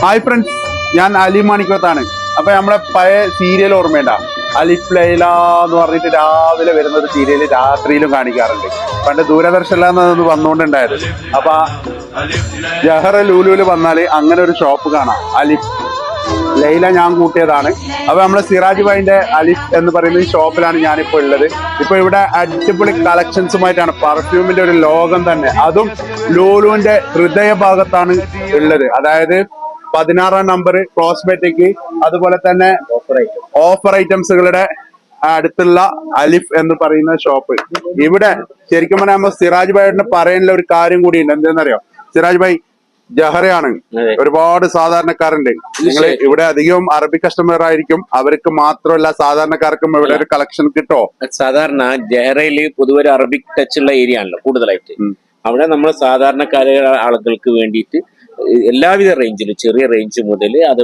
Hi friends, ഞാൻ അലി മാണിക്കത്താണ്. അപ്പൊ നമ്മളെ പഴയ സീരിയൽ ഓർമ്മയുണ്ട? അലിഫ് ലൈല എന്ന് പറഞ്ഞിട്ട് രാവിലെ വരുന്ന ഒരു സീരിയൽ രാത്രിയിലും കാണിക്കാറുണ്ട്. പണ്ട് ദൂരദർശനിലാന്ന് വന്നുകൊണ്ടുണ്ടായത്. അപ്പൊ ജഹറ ലൂലുവിൽ വന്നാല് അങ്ങനെ ഒരു ഷോപ്പ് കാണാം, അലിഫ് ലൈല. ഞാൻ കൂട്ടിയതാണ്. അപ്പൊ നമ്മളെ സിറാജ് ഭായിന്റെ അലിഫ് എന്ന് പറയുന്ന ഈ ഷോപ്പിലാണ് ഞാനിപ്പോ ഉള്ളത്. ഇപ്പൊ ഇവിടെ അടിപൊളി കളക്ഷൻസുമായിട്ടാണ്, പെർഫ്യൂമിന്റെ ഒരു ലോകം തന്നെ. അതും ലൂലുവിന്റെ ഹൃദയ ഭാഗത്താണ് ഉള്ളത്. അതായത് 16 നമ്പർ കോസ്മെറ്റിക്, അതുപോലെ തന്നെ ഓഫർ ഐറ്റംസുകളുടെ അടുത്തുള്ള അലിഫ് എന്ന് പറയുന്ന ഷോപ്പ്. ഇവിടെ ശരിക്കും പറഞ്ഞാൽ സിറാജ് ഭായിന് പറയാനുള്ള ഒരു കാര്യം കൂടിയുണ്ട്. എന്താണെന്നറിയോ? സിറാജ് ഭായ് ജഹറയാണ്, ഒരുപാട് സാധാരണക്കാരുണ്ട്. നിങ്ങൾ ഇവിടെ അധികവും അറബി കസ്റ്റമർ ആയിരിക്കും, അവർക്ക് മാത്രമല്ല സാധാരണക്കാർക്കും ഇവിടെ ഒരു കളക്ഷൻ കിട്ടോ? സാധാരണ ജഹറയില് പൊതുവെ ഒരു അറബിക് ടച്ച് ഉള്ള ഏരിയ ആണല്ലോ കൂടുതലായിട്ട്. അവിടെ നമ്മൾ സാധാരണക്കാരായ ആളുകൾക്ക് വേണ്ടിയിട്ട് എല്ലാവിധ റേഞ്ചിലും, ചെറിയ റേഞ്ച് മുതൽ അത്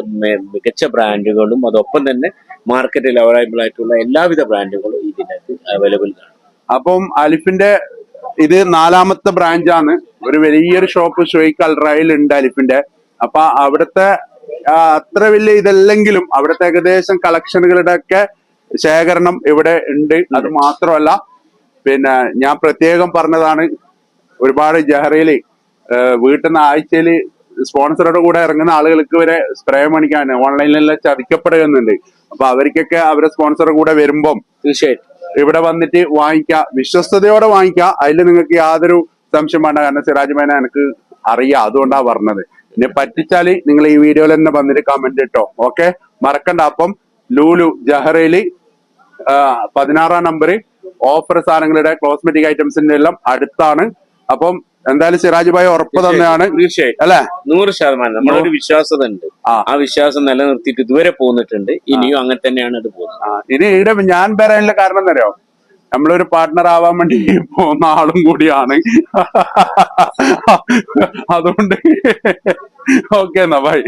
മികച്ച ബ്രാൻഡുകളും അതൊപ്പം തന്നെ മാർക്കറ്റിൽ അവൈലബിൾ ആയിട്ടുള്ള എല്ലാവിധ ബ്രാൻഡുകളും ഇതിനകത്ത് അവൈലബിൾ ആണ്. അപ്പം അലിഫിന്റെ ഇത് 4ാമത്തെ ബ്രാഞ്ചാണ്. ഒരു വലിയൊരു ഷോപ്പ് ഷോയ്ക്ക് അൽറയിൽ ഉണ്ട് അലിഫിന്റെ. അപ്പൊ അവിടുത്തെ അത്ര വലിയ ഇതല്ലെങ്കിലും അവിടുത്തെ ഏകദേശം കളക്ഷനുകളുടെ ഒക്കെ ശേഖരണം ഇവിടെ ഉണ്ട്. അത് മാത്രമല്ല, പിന്നെ ഞാൻ പ്രത്യേകം പറഞ്ഞതാണ്, ഒരുപാട് ജഹറയില് വീട്ടിൽ നിന്ന് ആഴ്ചയിൽ സ്പോൺസറുടെ കൂടെ ഇറങ്ങുന്ന ആളുകൾക്ക് വരെ സ്പ്രേ മേടിക്കാൻ ഓൺലൈനിലെല്ലാം ചതിക്കപ്പെടുന്നുണ്ട്. അപ്പൊ അവർക്കൊക്കെ അവരെ സ്പോൺസറുടെ കൂടെ വരുമ്പം തീർച്ചയായിട്ടും ഇവിടെ വന്നിട്ട് വാങ്ങിക്കുക, വിശ്വസ്തയോടെ വാങ്ങിക്കുക. അതിൽ നിങ്ങൾക്ക് യാതൊരു സംശയം വേണ്ട. കാരണം സിറാജ് ഭായിനെ എനിക്ക് അറിയാം, അതുകൊണ്ടാ പറഞ്ഞത്. ഇനി പറ്റിച്ചാല് നിങ്ങൾ ഈ വീഡിയോയിൽ തന്നെ വന്നിട്ട് കമന്റ് ഇട്ടോ. ഓക്കെ, മറക്കണ്ട. അപ്പം ലൂലു ജഹറയില് 16ാം നമ്പർ ഓഫർ സാധനങ്ങളുടെ കോസ്മെറ്റിക് ഐറ്റംസിന്റെ എല്ലാം അടുത്താണ്. അപ്പം എന്തായാലും സിറാജ് ഭായി ഉറപ്പ് തന്നെയാണ്. തീർച്ചയായിട്ടും അല്ലെ? 100% നമ്മളൊരു വിശ്വാസത ഉണ്ട്. ആ വിശ്വാസം നിലനിർത്തിയിട്ട് ഇതുവരെ പോന്നിട്ടുണ്ട്. ഇനിയും അങ്ങനെ തന്നെയാണ് ഇത് പോകുന്നത്. ഇനി ഇവിടെ ഞാൻ പറയാനുള്ള കാരണം എന്തറിയോ? നമ്മളൊരു പാർട്ട്ണർ ആവാൻ വേണ്ടി പോകുന്ന ആളും കൂടിയാണ്. അതുകൊണ്ട് ഓക്കെ എന്നാ ബൈ.